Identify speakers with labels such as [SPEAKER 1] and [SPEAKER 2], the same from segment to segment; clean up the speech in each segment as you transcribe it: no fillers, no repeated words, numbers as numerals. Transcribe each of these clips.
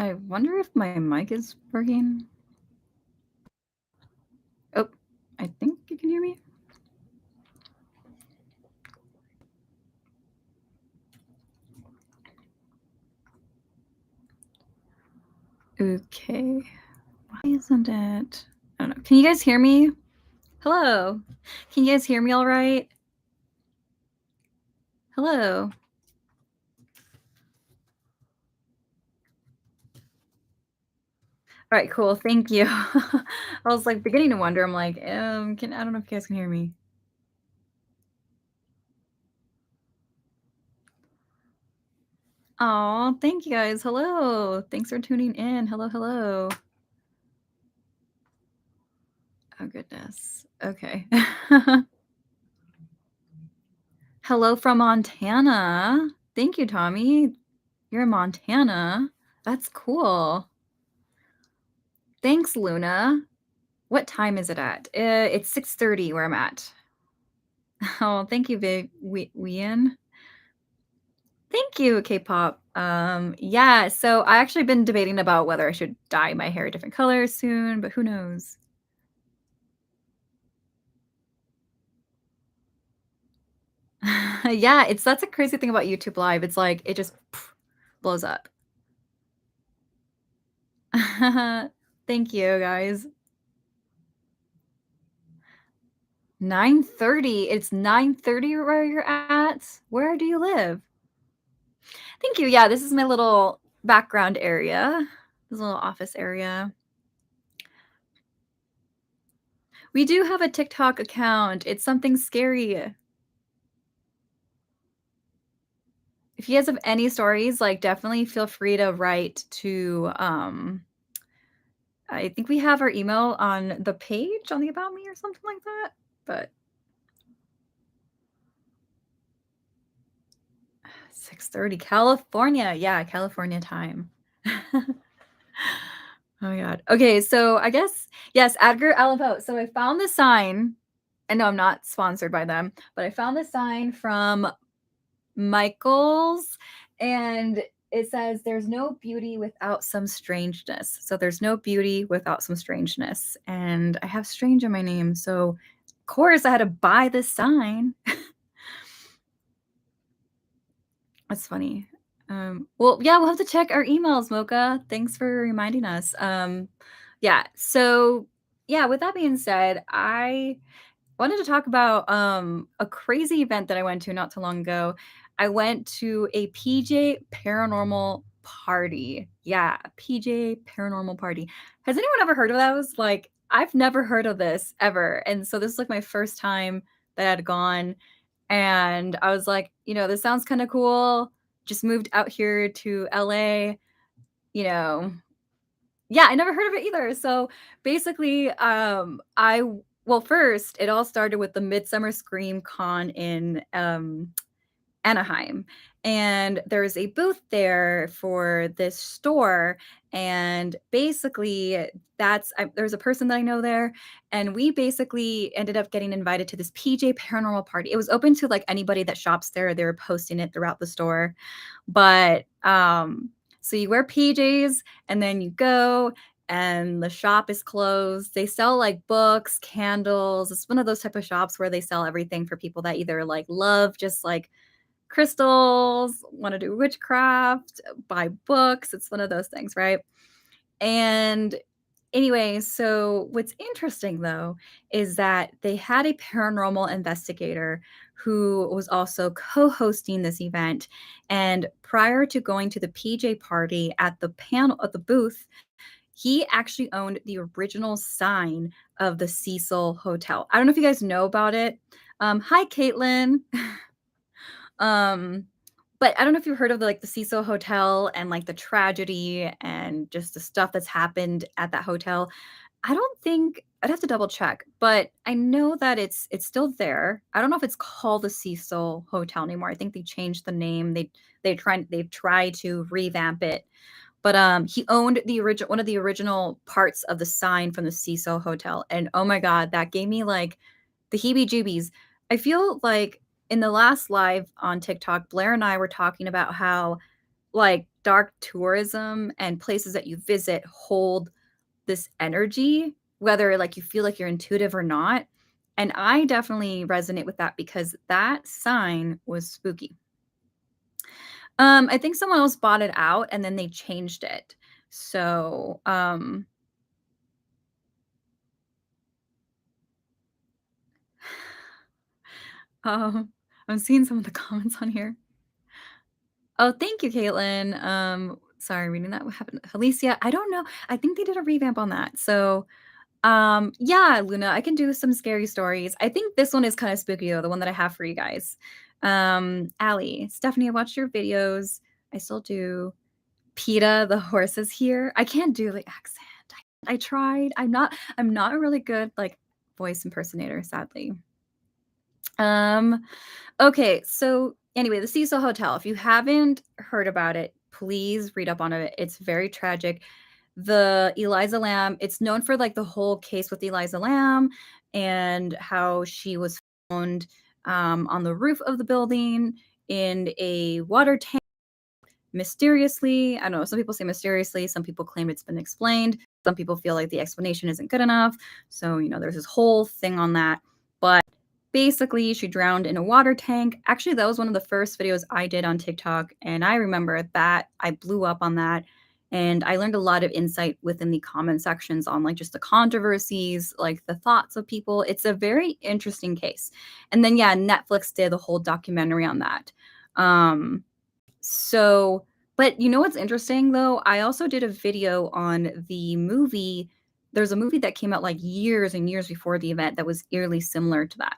[SPEAKER 1] I wonder if my mic is working. Oh, I think you can hear me. Okay. Why isn't it? I don't know. Can you guys hear me? Hello. Can you guys hear me all right? Hello. All right, cool. Thank you. I was like beginning to wonder. I'm like, I don't know if you guys can hear me. Oh, thank you guys. Hello. Thanks for tuning in. Hello, hello. Oh goodness. Okay. Hello from Montana. Thank you, Tommy. You're in Montana. That's cool. Thanks, Luna. What time is it at? It's 6:30 where I'm at. Oh, thank you, Wian. Thank you, K-pop. Yeah, so I actually been debating about whether I should dye my hair different colors soon, but who knows? Yeah, that's a crazy thing about YouTube Live. It's like it just blows up. Thank you, guys. 9:30. It's 9:30 where you're at? Where do you live? Thank you. Yeah, this is my little background area. This little office area. We do have a TikTok account. It's something scary. If you guys have any stories, like definitely feel free to write to I think we have our email on the page on the about me or something like that. But 6:30 California. Yeah, California time. Oh my god. Okay, so I guess yes, Edgar Allan Poe. So I found this sign. I know I'm not sponsored by them, but I found this sign from Michael's, and it says, "There's no beauty without some strangeness." So there's no beauty without some strangeness, and I have strange in my name, so of course I had to buy this sign. That's funny. Well, yeah, we'll have to check our emails, Mocha. Thanks for reminding us. Yeah, so yeah, with that being said, I wanted to talk about a crazy event that I went to not too long ago. I went to a PJ paranormal party. Yeah, a PJ paranormal party. Has anyone ever heard of those? Like, I've never heard of this ever. And so this is like my first time that I'd gone. And I was like, this sounds kind of cool. Just moved out here to LA, you know, yeah, I never heard of it either. So basically, well, first it all started with the Midsummer Scream Con in Anaheim, and there's a booth there for this store, and basically there's a person that I know there, and we basically ended up getting invited to this PJ Paranormal party. It was open to like anybody that shops there. They were posting it throughout the store, but so you wear PJs and then you go and the shop is closed. They sell like books, candles. It's one of those type of shops where they sell everything for people that either like love just like crystals, want to do witchcraft, buy books. It's one of those things, right? And anyway, so what's interesting though is that they had a paranormal investigator who was also co-hosting this event. And prior to going to the PJ party at the panel at the booth, he actually owned the original sign of the Cecil Hotel. I don't know if you guys know about it. Hi, Caitlin. Um, but I don't know if you've heard of the Cecil Hotel and like the tragedy and just the stuff that's happened at that hotel. I don't think I'd have to double check, but I know that it's still there. I don't know if it's called the Cecil Hotel anymore. I think they changed the name. They've tried to revamp it. But he owned the original one of the original parts of the sign from the Cecil Hotel. And oh my god, that gave me like the heebie-jeebies. I feel like in the last live on TikTok, Blair and I were talking about how like dark tourism and places that you visit hold this energy, whether like you feel like you're intuitive or not. And I definitely resonate with that because that sign was spooky. I think someone else bought it out and then they changed it. So, um, I'm seeing some of the comments on here. Oh, thank you, Caitlin. Sorry, reading that. What happened? Alicia, I don't know. I think they did a revamp on that. So, yeah, Luna, I can do some scary stories. I think this one is kind of spooky though, the one that I have for you guys. Allie, Stephanie, I watched your videos. I still do. PETA, the horse is here. I can't do the accent. I tried. I'm not a really good like voice impersonator, sadly. Um, okay, so anyway, the Cecil Hotel. If you haven't heard about it, please read up on it. It's very tragic. The Eliza Lamb, it's known for like the whole case with Eliza Lamb and how she was found on the roof of the building in a water tank mysteriously. I don't know. Some people say mysteriously. Some people claim it's been explained. Some people feel like the explanation isn't good enough. So, there's this whole thing on that. But basically, she drowned in a water tank. Actually, that was one of the first videos I did on TikTok. And I remember that I blew up on that. And I learned a lot of insight within the comment sections on like just the controversies, like the thoughts of people. It's a very interesting case. And then, yeah, Netflix did a whole documentary on that. So, but you know what's interesting though? I also did a video on the movie. There's a movie that came out like years and years before the event that was eerily similar to that.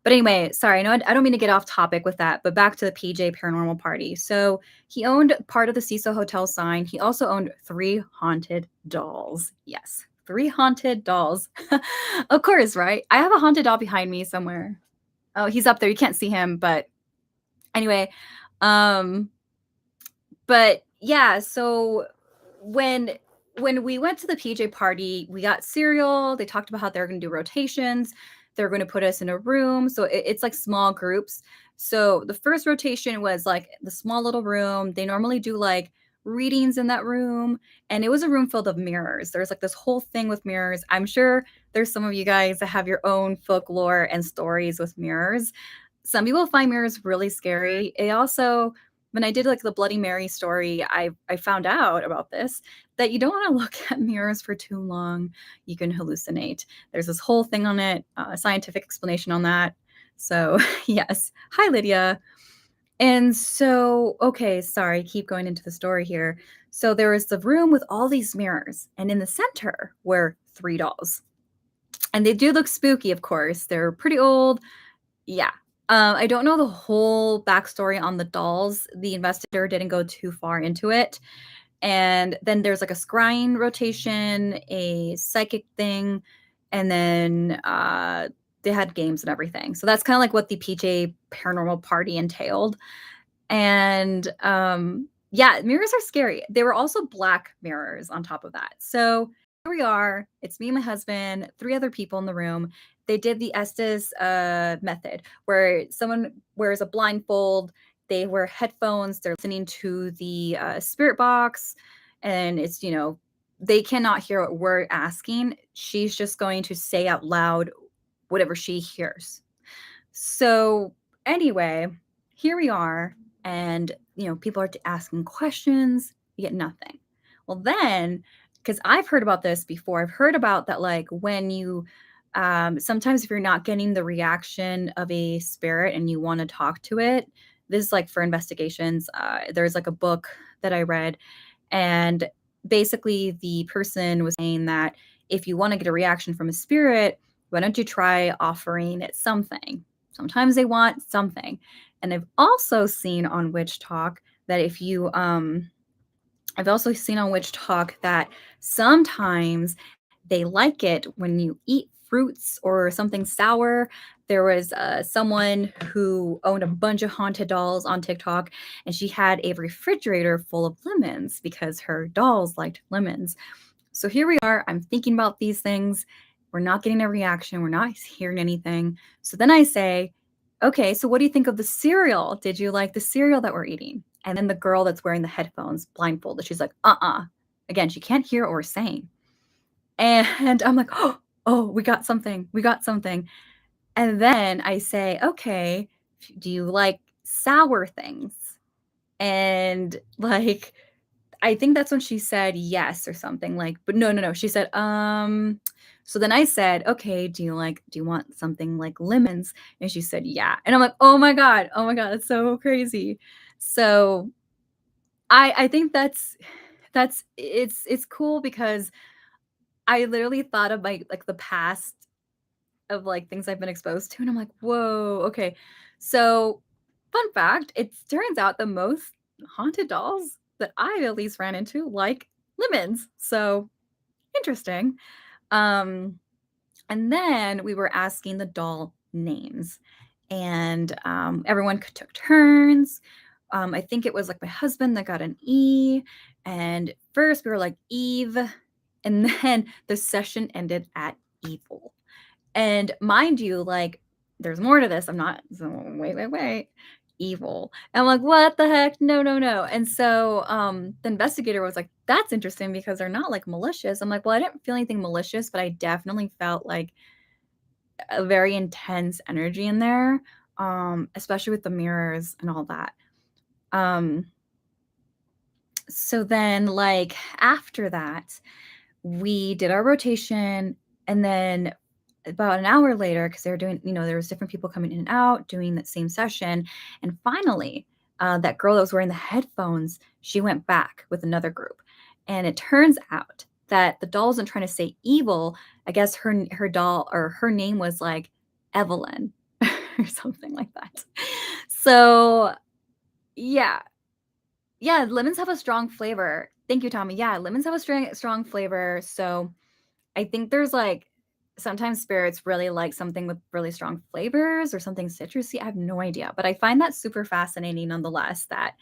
[SPEAKER 1] But anyway, sorry, no, I don't mean to get off topic with that, but back to the PJ Paranormal Party. So he owned part of the Cecil Hotel sign. He also owned 3 haunted dolls. Yes, 3 haunted dolls. Of course, right? I have a haunted doll behind me somewhere. Oh, he's up there. You can't see him, but anyway, um, but yeah, so when when we went to the PJ party, we got cereal. They talked about how they're going to do rotations. They're going to put us in a room. So it's like small groups. So the first rotation was like the small little room. They normally do like readings in that room. And it was a room filled of mirrors. There's like this whole thing with mirrors. I'm sure there's some of you guys that have your own folklore and stories with mirrors. Some people find mirrors really scary. It also, when I did like the Bloody Mary story, I found out about this that you don't want to look at mirrors for too long. You can hallucinate. There's this whole thing on it, a scientific explanation on that. So yes, hi Lydia. And so, okay, sorry, keep going into the story here. So there was the room with all these mirrors, and in the center were 3 dolls. And they do look spooky, of course. They're pretty old. Yeah. I don't know the whole backstory on the dolls. The investigator didn't go too far into it. And then there's like a scrying rotation, a psychic thing, and then they had games and everything. So that's kind of like what the PJ Paranormal Party entailed. And yeah, mirrors are scary. They were also black mirrors on top of that. So here we are. It's me and my husband, 3 other people in the room. They did the Estes method where someone wears a blindfold, they wear headphones, they're listening to the spirit box, and it's, they cannot hear what we're asking. She's just going to say out loud whatever she hears. So anyway, here we are, and people are asking questions, you get nothing. Well, then, because I've heard about this before, I've heard about that, like when you, sometimes if you're not getting the reaction of a spirit and you want to talk to it, this is like for investigations. There's like a book that I read, and basically the person was saying that if you want to get a reaction from a spirit, why don't you try offering it something? Sometimes they want something. And I've also seen on Witch Talk that if you I've also seen on Witch Talk that sometimes they like it when you eat fruits or something sour. There was someone who owned a bunch of haunted dolls on TikTok, and she had a refrigerator full of lemons because her dolls liked lemons. So here we are. I'm thinking about these things. We're not getting a reaction. We're not hearing anything. So then I say, Okay, so what do you think of the cereal? Did you like the cereal that we're eating?" And then the girl that's wearing the headphones, blindfolded, she's like, "Uh-uh." Again, she can't hear what we're saying. And I'm like, "Oh, oh, we got something. We got something." And then I say, "Okay, do you like sour things?" And, like, I think that's when she said yes or something, like, but no, no, no, she said, so then I said, "Okay, do you want something like lemons?" And she said, "Yeah." And I'm like, oh my god, that's so crazy." So, I think that's it's cool because I literally thought of my like, the past of, like, things I've been exposed to, and I'm like, "Whoa, okay." So, fun fact, it turns out the most haunted dolls that I at least ran into like lemons, so interesting. Um, and then we were asking the doll names, and, everyone took turns. I think it was, like, my husband that got an E, and first we were like, "Eve," and then the session ended at "evil." And mind you, like, there's more to this. I'm not so wait, wait, wait. Evil. And I'm like, what the heck? No, no, no. And so the investigator was like, that's interesting because they're not like malicious. I'm like, well, I didn't feel anything malicious, but I definitely felt like a very intense energy in there. Especially with the mirrors and all that. Um, so then like after that, we did our rotation, and then about an hour later, because they were doing, there was different people coming in and out doing that same session, and finally, that girl that was wearing the headphones, she went back with another group, and it turns out that the doll wasn't trying to say evil. I guess her doll or her name was like Evelyn or something like that. So yeah, yeah, lemons have a strong flavor. Thank you, Tommy. Yeah, lemons have a strong flavor. So I think there's like sometimes spirits really like something with really strong flavors or something citrusy. I have no idea, but I find that super fascinating nonetheless that,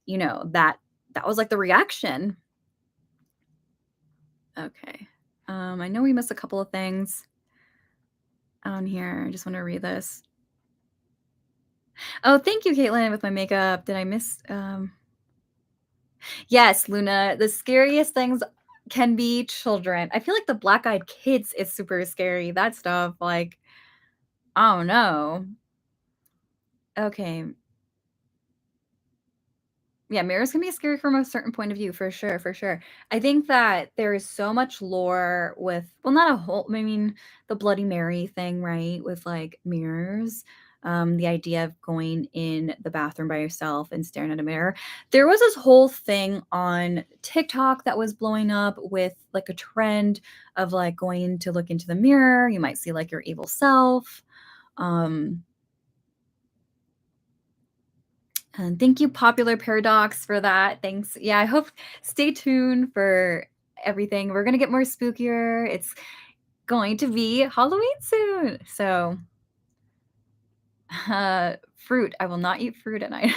[SPEAKER 1] that was like the reaction. Okay. I know we missed a couple of things on here. I just want to read this. Oh, thank you, Caitlin, with my makeup. Did I miss Yes, Luna, the scariest things can be children. I feel like the black-eyed kids is super scary. That stuff, like, I don't know. Okay. Yeah, mirrors can be scary from a certain point of view, for sure, for sure. I think that there is so much lore with, well, not a whole, I mean, the Bloody Mary thing, right? With like mirrors, the idea of going in the bathroom by yourself and staring at a mirror. There was this whole thing on TikTok that was blowing up with like a trend of like going to look into the mirror. You might see like your evil self. Um, And thank you, Popular Paradox, for that. Thanks. Yeah, I hope stay tuned for everything. We're gonna get more spookier. It's going to be Halloween soon. So, fruit. I will not eat fruit at night.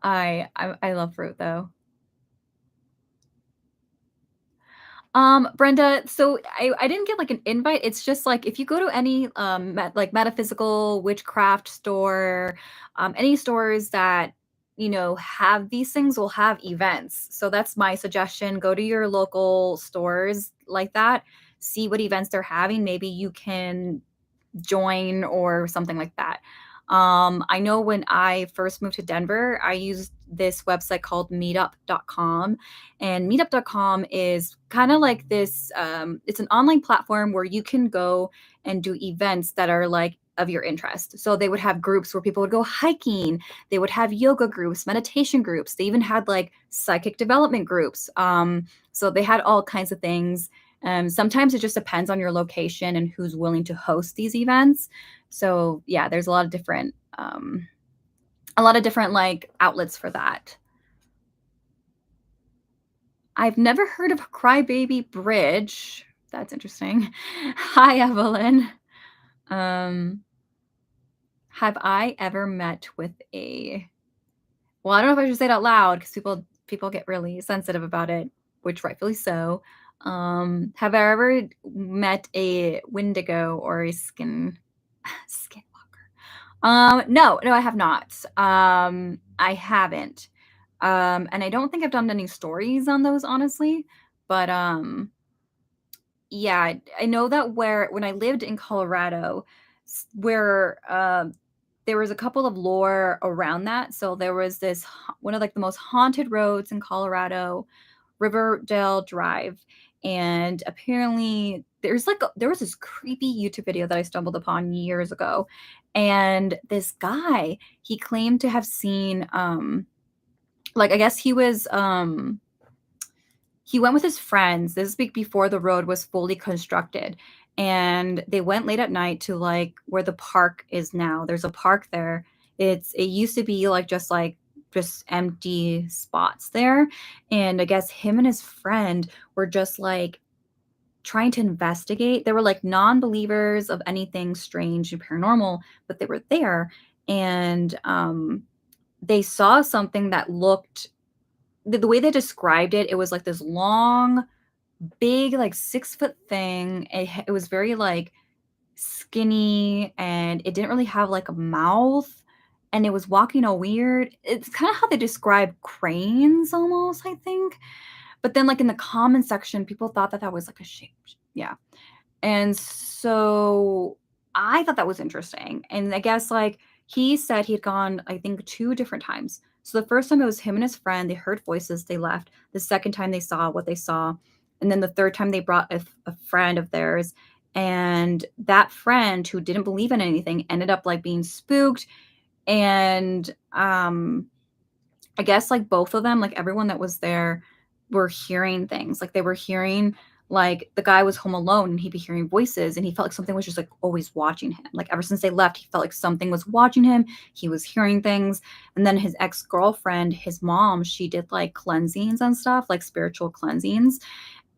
[SPEAKER 1] I love fruit though. Brenda, so I didn't get like an invite. It's just like if you go to any like metaphysical witchcraft store, any stores that have these things will have events. So that's my suggestion. Go to your local stores like that, see what events they're having. Maybe you can join or something like that. I know when I first moved to Denver, I used this website called meetup.com. And meetup.com is kind of like this it's an online platform where you can go and do events that are like of your interest. So they would have groups where people would go hiking, they would have yoga groups, meditation groups, they even had like psychic development groups. So they had all kinds of things. Sometimes it just depends on your location and who's willing to host these events. So yeah, there's a lot of different like outlets for that. I've never heard of Crybaby Bridge. That's interesting. Hi, Evelyn. Um, have I ever met with a well, I don't know if I should say it out loud because people get really sensitive about it, which rightfully so. Have I ever met a Wendigo or a skin? Skinwalker. No, no, I have not. I haven't. And I don't think I've done any stories on those, honestly. But yeah, I know that where when I lived in Colorado, where there was a couple of lore around that. So there was this one of like the most haunted roads in Colorado, Riverdale Drive, and apparently there was this creepy YouTube video that I stumbled upon years ago, and this guy, he claimed to have seen like I guess he went with his friends. This is before the road was fully constructed. And they went late at night to like where the park is now. There's a park there. It used to be just empty spots there. And I guess him and his friend were just like trying to investigate. They were like non-believers of anything strange and paranormal, but they were there and they saw something that looked the way they described it, it was like this long, big, like 6 foot thing. It was very like skinny and it didn't really have like a mouth and it was walking all weird. It's kind of how they describe cranes almost, I think. But then, like in the comment section, people thought that that was like a shape. Yeah. And so I thought that was interesting. And I guess like he said he had gone, I think, 2 different times. So the first time it was him and his friend, they heard voices, they left. The second time they saw what they saw. And then the third time they brought a friend of theirs. And that friend who didn't believe in anything ended up like being spooked. And I guess like both of them, like everyone that was there were hearing things. Like they were hearing like the guy was home alone and he'd be hearing voices and he felt like something was just like always watching him. Like ever since they left, he felt like something was watching him. He was hearing things. And then his ex-girlfriend, his mom, she did like cleansings and stuff, like spiritual cleansings.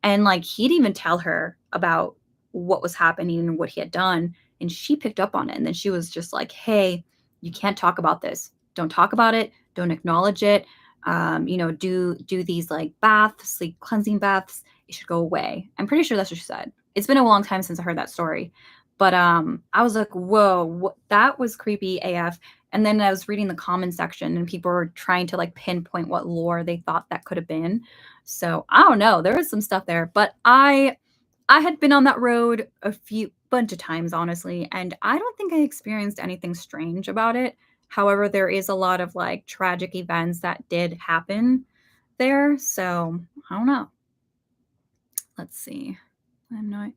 [SPEAKER 1] And like he'd even tell her about what was happening and what he had done. And she picked up on it. And then she was just like, hey, you can't talk about this. Don't talk about it. Don't acknowledge it. Do these like baths, sleep cleansing baths. It should go away. I'm pretty sure that's what she said. It's been a long time since I heard that story. But I was like, whoa, that was creepy AF. And then I was reading the comment section and people were trying to like pinpoint what lore they thought that could have been. So I don't know. There was some stuff there, but I had been on that road a few bunch of times, honestly, and I don't think I experienced anything strange about it. However, there is a lot of like tragic events that did happen there. So I don't know. Let's see. I'm not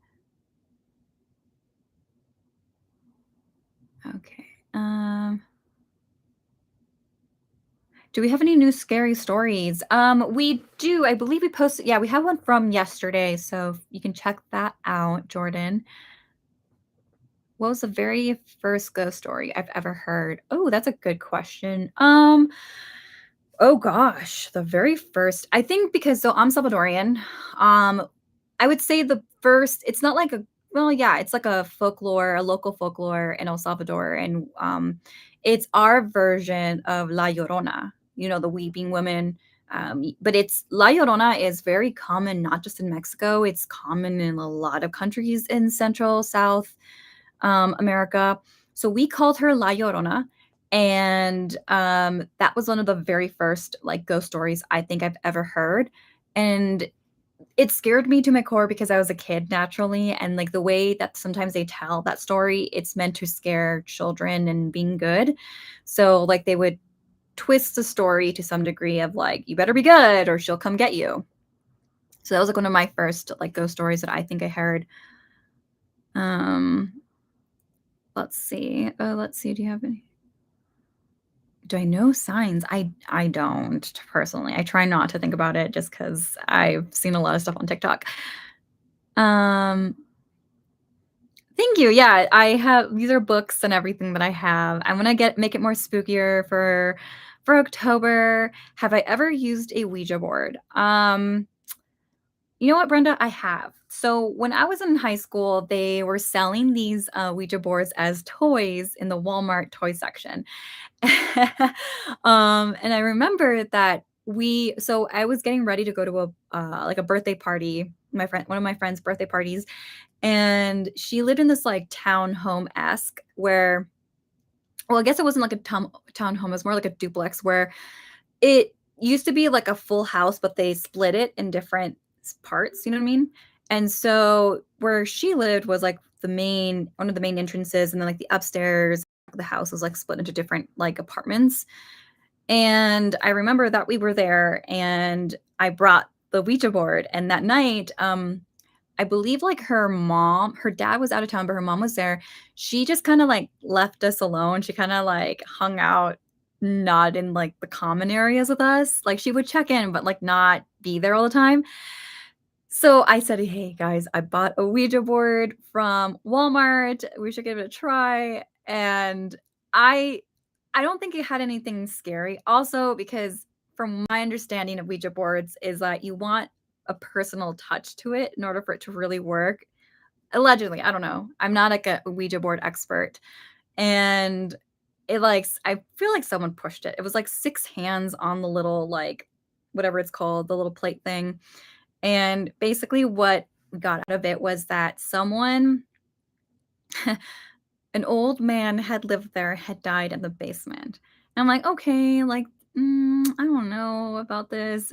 [SPEAKER 1] okay. Do we have any new scary stories? We do. I believe we posted. Yeah, we have one from yesterday, so you can check that out, Jordan. What was the very first ghost story I've ever heard? Oh, that's a good question. Oh gosh, the very first. I think because so I'm Salvadorian. Um, I would say the first. It's not like a well, yeah, it's like a folklore, a local folklore in El Salvador, and it's our version of La Llorona. You know, the weeping woman. But it's La Llorona is very common, not just in Mexico. It's common in a lot of countries in Central, South America. So we called her La Llorona. And that was one of the very first like ghost stories I think I've ever heard. And it scared me to my core because I was a kid naturally. And like the way that sometimes they tell that story, it's meant to scare children and being good. So like they would twist the story to some degree of like, you better be good or she'll come get you. So that was like one of my first like ghost stories that I think I heard. Um, let's see. Let's see. Do you have any? Do I know signs? I don't personally. I try not to think about it just because I've seen a lot of stuff on TikTok. Um, thank you. Yeah, I have these are books and everything that I have. I'm gonna get make it more spookier for October. Have I ever used a Ouija board? You know what, Brenda? I have. So when I was in high school, they were selling these Ouija boards as toys in the Walmart toy section. And I remember that I was getting ready to go to a like a birthday party one of my friend's birthday parties, and she lived in this, like, townhome-esque where well, I guess it wasn't like a townhome, it was more like a duplex where it used to be like a full house, but they split it in different parts, you know what I mean? And so where she lived was like the main one of the main entrances, and then like the upstairs of the house was like split into different like apartments. And I remember that we were there and I brought the Ouija board, and that night, I believe, like, her dad was out of town, but her mom was there. She just kinda, like, left us alone. She kinda, like, hung out, not in, like, the common areas with us. Like, she would check in, but, like, not be there all the time. So I said, "Hey, guys, I bought a Ouija board from Walmart. We should give it a try." And I I don't think it had anything scary. Also, because from my understanding of Ouija boards is that you want a personal touch to it in order for it to really work. Allegedly, I don't know. I'm not like a Ouija board expert. And I feel like someone pushed it. It was like 6 hands on the little, like, whatever it's called, the little plate thing. And basically what we got out of it was that someone an old man had lived there, had died in the basement. And I'm like, "Okay, like, I don't know about this."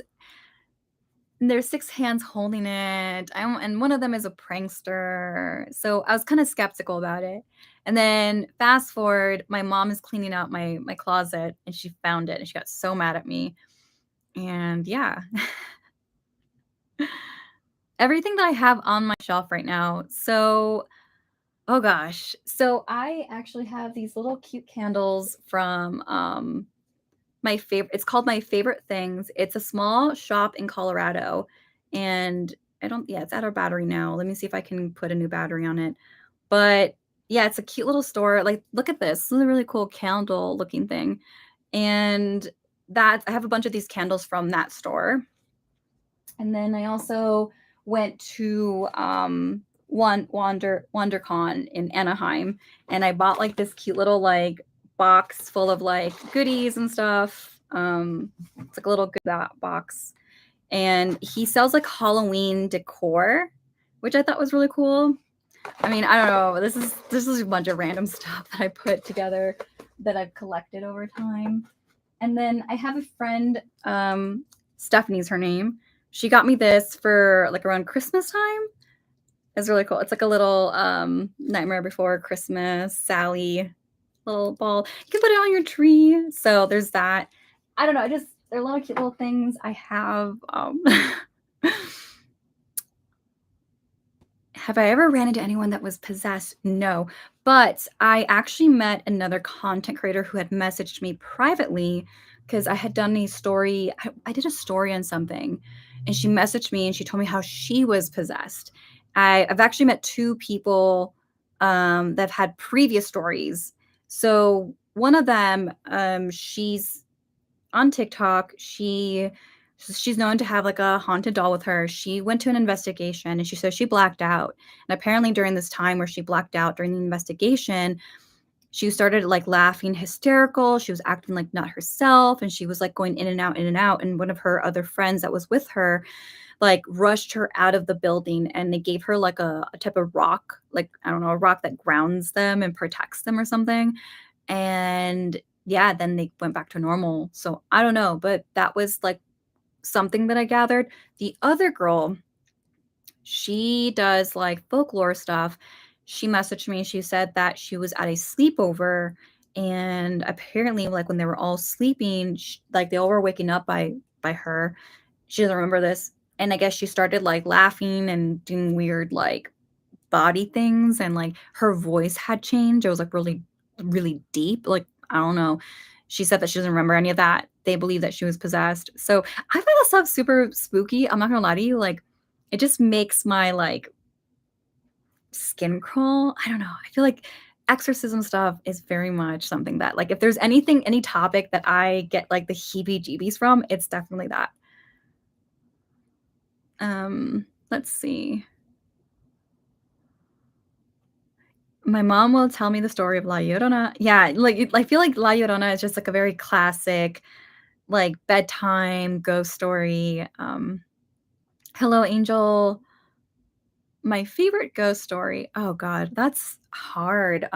[SPEAKER 1] And there's 6 hands holding it. I don't and one of them is a prankster. So I was kinda skeptical about it. And then fast forward, my mom is cleaning out my closet, and she found it, and she got so mad at me. And yeah, everything that I have on my shelf right now. So oh gosh. So I actually have these little cute candles from, my favorite it's called My Favorite Things. It's a small shop in Colorado, and I don't yeah, it's out of battery now. Let me see if I can put a new battery on it. But, yeah, it's a cute little store. Like, look at this. This is a really cool candle looking thing, and that I have a bunch of these candles from that store. And then I also went to, WonderCon in Anaheim, and I bought, like, this cute little, like, box full of, like, goodies and stuff. It's like a little good box, and he sells, like, Halloween decor, which I thought was really cool. I mean, I don't know, this is a bunch of random stuff that I put together that I've collected over time. And then I have a friend, Steffany's her name. She got me this for, like, around Christmas time. It's really cool. It's like a little, Nightmare Before Christmas, Sally little ball. You can put it on your tree. So there's that. I don't know, I just there are a lot of cute little things I have, Have I ever ran into anyone that was possessed? No, but I actually met another content creator who had messaged me privately because I had done a story. I did a story on something, and she messaged me and she told me how she was possessed. I've actually met two people that have had previous stories. So one of them, she's on TikTok. She's known to have, like, a haunted doll with her. She went to an investigation, and she says she blacked out, and apparently during this time where she blacked out during the investigation, she started, like, laughing hysterical, she was acting like not herself, and she was, like, going in and out, and one of her other friends that was with her, like, rushed her out of the building, and they gave her, like, a type of rock, like, I don't know, a rock that grounds them and protects them or something, and, yeah, then they went back to normal, so I don't know, but that was, like, something that I gathered. The other girl, she does, like, folklore stuff. She messaged me, she said that she was at a sleepover, and apparently, like, when they were all sleeping, like, they all were waking up by her. She doesn't remember this, and I guess she started, like, laughing and doing weird, like, body things, and, like, her voice had changed. It was, like, really, really deep, like, I don't know. She said that she doesn't remember any of that. They believe that she was possessed. So, I find that stuff super spooky, I'm not gonna lie to you, like, it just makes my, like, skin crawl. I don't know, I feel like exorcism stuff is very much something that, like, if there's anything, any topic that I get, like, the heebie-jeebies from, it's definitely that. Let's see. My mom will tell me the story of La Llorona. Yeah, like, I feel like La Llorona is just, like, a very classic, like, bedtime ghost story. Hello, Angel. My favorite ghost story, oh god, that's hard.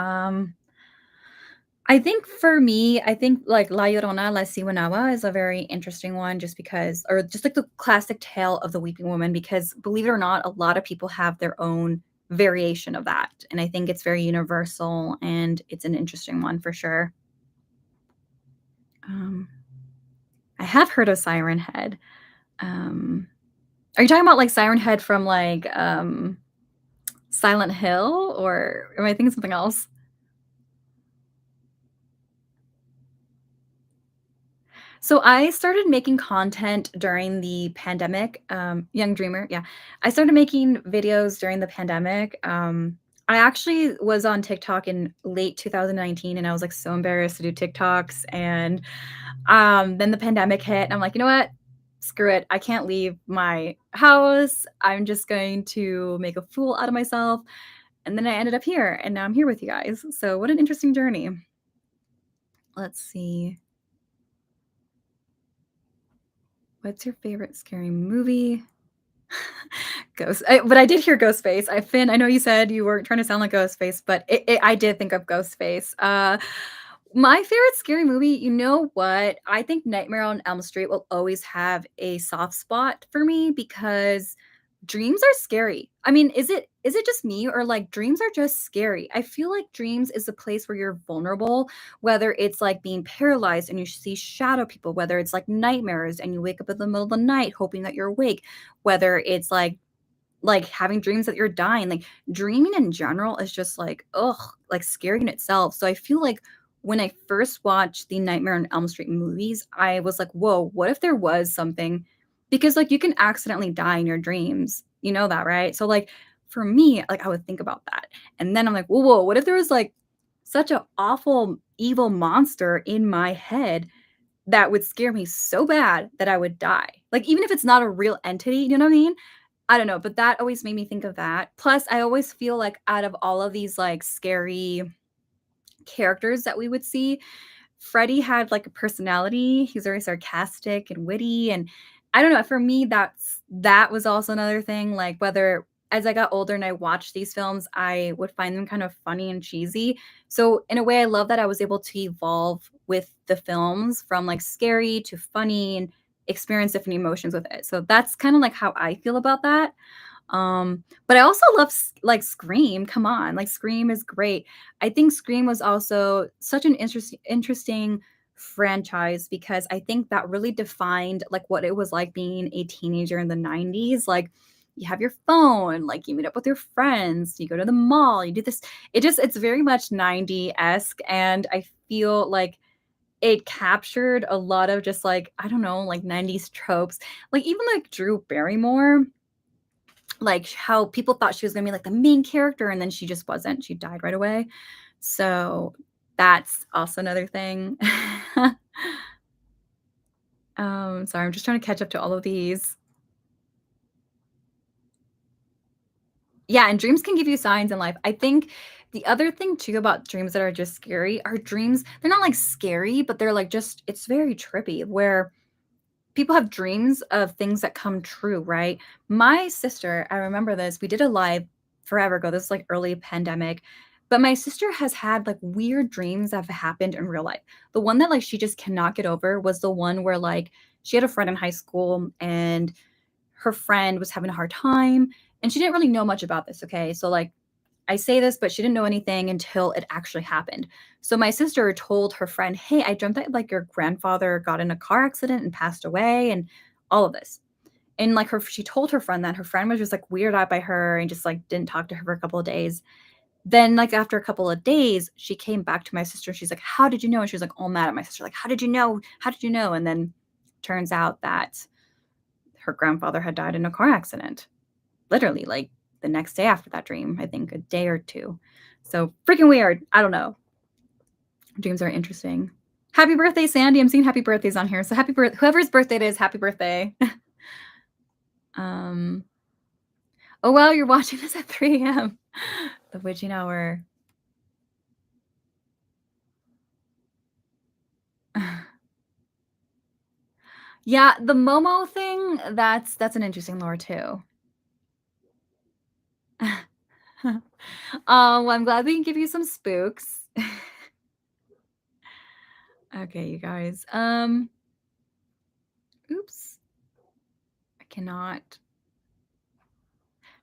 [SPEAKER 1] I think for me, I think like La Llorona, La Siwanawa is a very interesting one just because or just like the classic tale of the weeping woman because believe it or not, a lot of people have their own variation of that. And I think it's very universal and it's an interesting one for sure. Um, I have heard of Siren Head. Um, are you talking about like Siren Head from like Silent Hill or am I thinking something else? So I started making content during the pandemic, Young Dreamer, yeah. I started making videos during the pandemic. I actually was on TikTok in late 2019 and I was like so embarrassed to do TikToks. And then the pandemic hit and I'm like, you know what? Screw it. I can't leave my house. I'm just going to make a fool out of myself. And then I ended up here and now I'm here with you guys. So what an interesting journey. Let's see. What's your favorite scary movie? But I did hear Ghostface. Finn, I know you said you weren't trying to sound like Ghostface, but I did think of Ghostface. My favorite scary movie, you know what? I think Nightmare on Elm Street will always have a soft spot for me because dreams are scary. I mean, is it just me or like dreams are just scary? I feel like dreams is a place where you're vulnerable, whether it's like being paralyzed and you see shadow people, whether it's like nightmares and you wake up in the middle of the night hoping that you're awake, whether it's like having dreams that you're dying, like dreaming in general is just like, ugh, like scary in itself. So I feel like when I first watched the Nightmare on Elm Street movies, I was like, whoa, what if there was something? Because like you can accidentally die in your dreams. You know that, right? So like for me, like I would think about that. And then I'm like, whoa, what if there was like such an awful evil monster in my head that would scare me so bad that I would die? Like even if it's not a real entity, you know what I mean? I don't know, but that always made me think of that. Plus, I always feel like out of all of these, like, scary characters that we would see, Freddie had, like, a personality. He's very sarcastic and witty, and I don't know, for me, that was also another thing, like, whether as I got older and I watched these films, I would find them kind of funny and cheesy. So, in a way, I love that I was able to evolve with the films from, like, scary to funny and experience different emotions with it. So, that's kinda, like, how I feel about that. But I also love like Scream. Come on, like Scream is great. I think Scream was also such an interesting franchise because I think that really defined like what it was like being a teenager in the 90s. Like you have your phone, like you meet up with your friends, you go to the mall, you do this. It's very much 90-esque and I feel like it captured a lot of just like I don't know, like 90s tropes. Like even like Drew Barrymore like, how people thought she was gonna be, like, the main character, and then she just wasn't, she died right away. So, that's also another thing. Sorry, I'm just trying to catch up to all of these. Yeah, and dreams can give you signs in life. I think the other thing too about dreams that are just scary are dreams they're not, like, scary, but they're, like, just it's very trippy where people have dreams of things that come true, right? My sister, I remember this, we did a live forever ago, this is like early pandemic, but my sister has had like weird dreams that have happened in real life. The one that like she just cannot get over was the one where like she had a friend in high school and her friend was having a hard time and she didn't really know much about this, okay? So like I say this, but she didn't know anything until it actually happened. So my sister told her friend, "Hey, I dreamt that like your grandfather got in a car accident and passed away and all of this." And like her she told her friend that her friend was just like weirded out by her and just like didn't talk to her for a couple of days. Then like after a couple of days, she came back to my sister. She's like, "How did you know?" And she was like all mad at my sister, like, "How did you know? How did you know?" And then turns out that her grandfather had died in a car accident. Literally, like, the next day after that dream, I think a day or 2. So, freaking weird. I don't know. Dreams are interesting. Happy birthday, Sandy. I'm seeing happy birthdays on here. So happy birth whoever's birthday it is, happy birthday. Um, oh, wow, you're watching this at 3 AM. The witching hour. Yeah, the Momo thing, that's an interesting lore too. Well, I'm glad we can give you some spooks. Okay, you guys. Oops. I cannot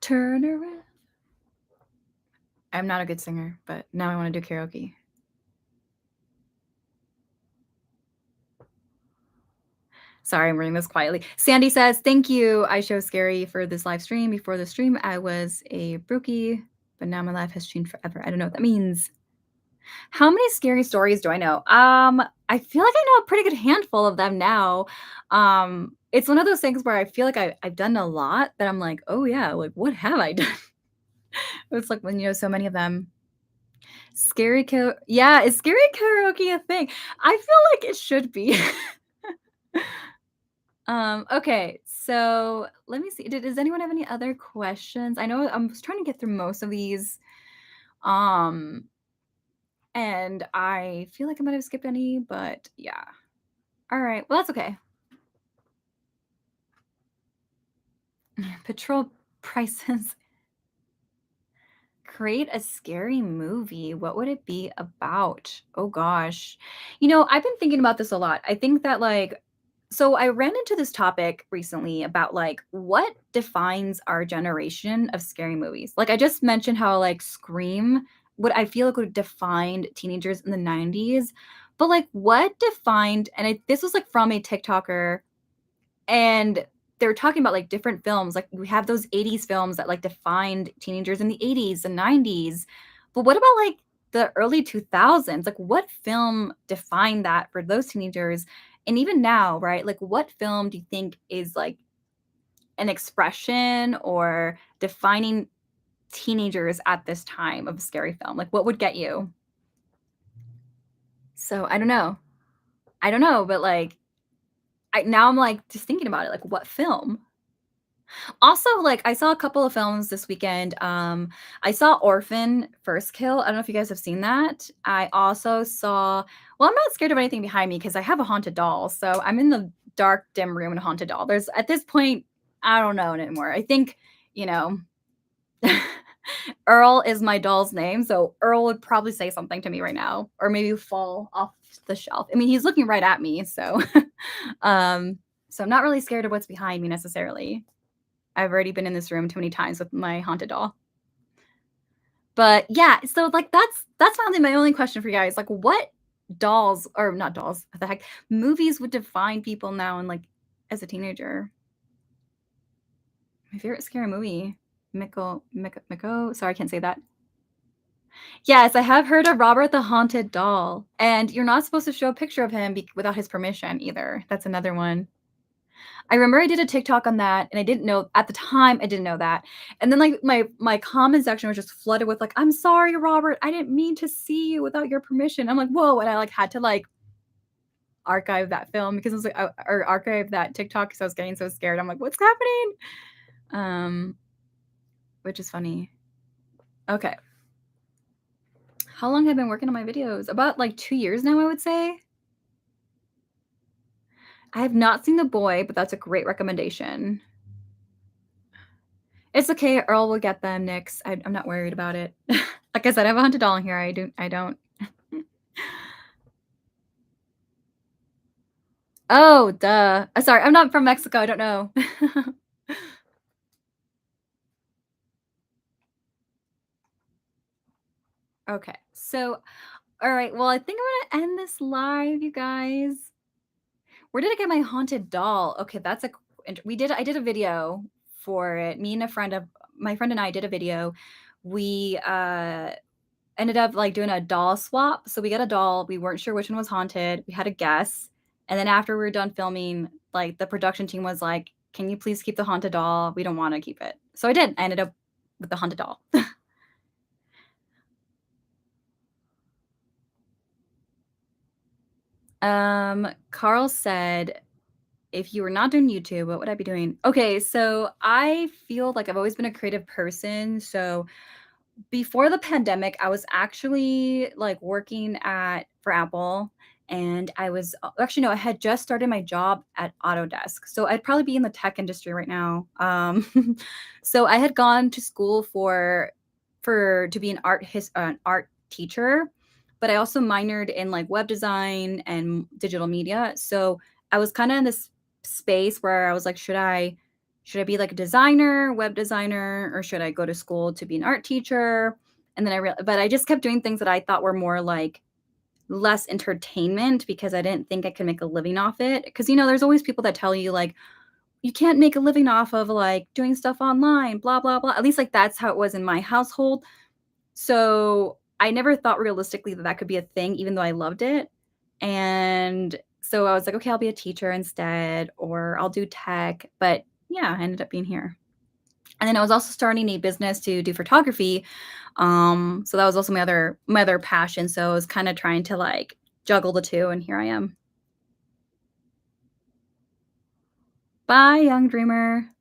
[SPEAKER 1] turn around. I'm not a good singer, but now I want to do karaoke. Sorry, I'm reading this quietly. Sandy says, "Thank you. I chose Scary for this live stream. Before the stream, I was a brookie, but now my life has changed forever." I don't know what that means. How many scary stories do I know? I feel like I know a pretty good handful of them now. It's one of those things where I feel like I've done a lot that I'm like, oh yeah, like what have I done? It's like when you know so many of them. Yeah, is scary karaoke a thing? I feel like it should be. Okay, so let me see. Does anyone have any other questions? I know I'm just trying to get through most of these. Um, and I feel like I might have skipped any, but yeah. All right. Well, that's okay. Petrol prices. Create a scary movie. What would it be about? Oh gosh. I've been thinking about this a lot. I think that so I ran into this topic recently about what defines our generation of scary movies. Like I just mentioned how Scream what I feel like would have defined teenagers in the 90s. But what defined this was from a TikToker and they were talking about different films. Like we have those 80s films that defined teenagers in the 80s and 90s. But what about the early 2000s? Like what film defined that for those teenagers? And even now, right? Like what film do you think is an expression or defining teenagers at this time of a scary film? Like what would get you? So I don't know. I don't know, but now I'm just thinking about it. Like what film? Also, I saw a couple of films this weekend. I saw Orphan First Kill. I don't know if you guys have seen that. I also saw well, I'm not scared of anything behind me because I have a haunted doll. So I'm in the dark, dim room in a haunted doll. There's at this point, I don't know anymore. I think, you know, Earl is my doll's name. So Earl would probably say something to me right now, or maybe fall off the shelf. I mean, he's looking right at me. So um, so I'm not really scared of what's behind me necessarily. I've already been in this room too many times with my haunted doll. But yeah, so that's finally my only question for you guys. Like what dolls or not dolls, what the heck, movies would define people now and as a teenager? My favorite scary movie. Miko. Sorry, I can't say that. Yes, I have heard of Robert the Haunted Doll. And you're not supposed to show a picture of him without his permission either. That's another one. I remember I did a TikTok on that, and I didn't know at the time, I didn't know that. And then, my comment section was just flooded with, "I'm sorry, Robert, I didn't mean to see you without your permission." I'm like, "Whoa," and I, had to, archive that film because I was or archive that TikTok because I was getting so scared. I'm like, "What's happening?" Um, which is funny. Okay. How long have I been working on my videos? About, 2 years now, I would say. I have not seen The Boy, but that's a great recommendation. It's okay, Earl will get them, Nix. I'm not worried about it. Like I said, I have a haunted doll in here. I don't. Oh, duh. Sorry, I'm not from Mexico. I don't know. Okay. So, all right. Well, I think I'm gonna end this live, you guys. Where did I get my haunted doll? Okay, that's a I did a video for it. Me and a friend of my friend and I did a video. We ended up doing a doll swap. So we got a doll. We weren't sure which one was haunted. We had a guess. And then after we were done filming, the production team was like, "Can you please keep the haunted doll? We don't want to keep it." So I did. I ended up with the haunted doll. Carl said, "If you were not doing YouTube, what would I be doing?" Okay, so I feel like I've always been a creative person. So before the pandemic, I was actually working at for Apple, and I was actually no, I had just started my job at Autodesk. So I'd probably be in the tech industry right now. So I had gone to school for for to be an art teacher, but I also minored in, like, web design and digital media, so I was kinda in this space where I was like, "Should I be, like, a designer, web designer, or should I go to school to be an art teacher?" And then but I just kept doing things that I thought were more, like, less entertainment because I didn't think I could make a living off it. Because there's always people that tell you, like, "You can't make a living off of, like, doing stuff online, blah, blah, blah." At least, like, that's how it was in my household. So, I never thought realistically that that could be a thing even though I loved it, and so I was like, "Okay, I'll be a teacher instead, or I'll do tech," but yeah, I ended up being here. And then I was also starting a business to do photography, so that was also my other passion, so I was kinda trying to, like, juggle the 2, and here I am. Bye, young dreamer.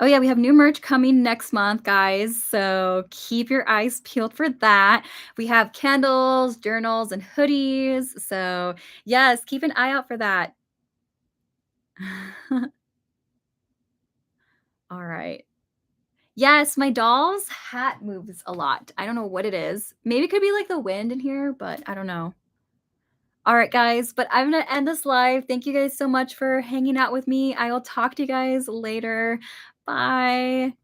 [SPEAKER 1] Oh, yeah, we have new merch coming next month, guys, so keep your eyes peeled for that. We have candles, journals, and hoodies, so yes, keep an eye out for that. Alright. Yes, my doll's hat moves a lot. I don't know what it is. Maybe it could be, like, the wind in here, but I don't know. Alright, guys, but I'm gonna end this live. Thank you guys so much for hanging out with me. I will talk to you guys later. Bye.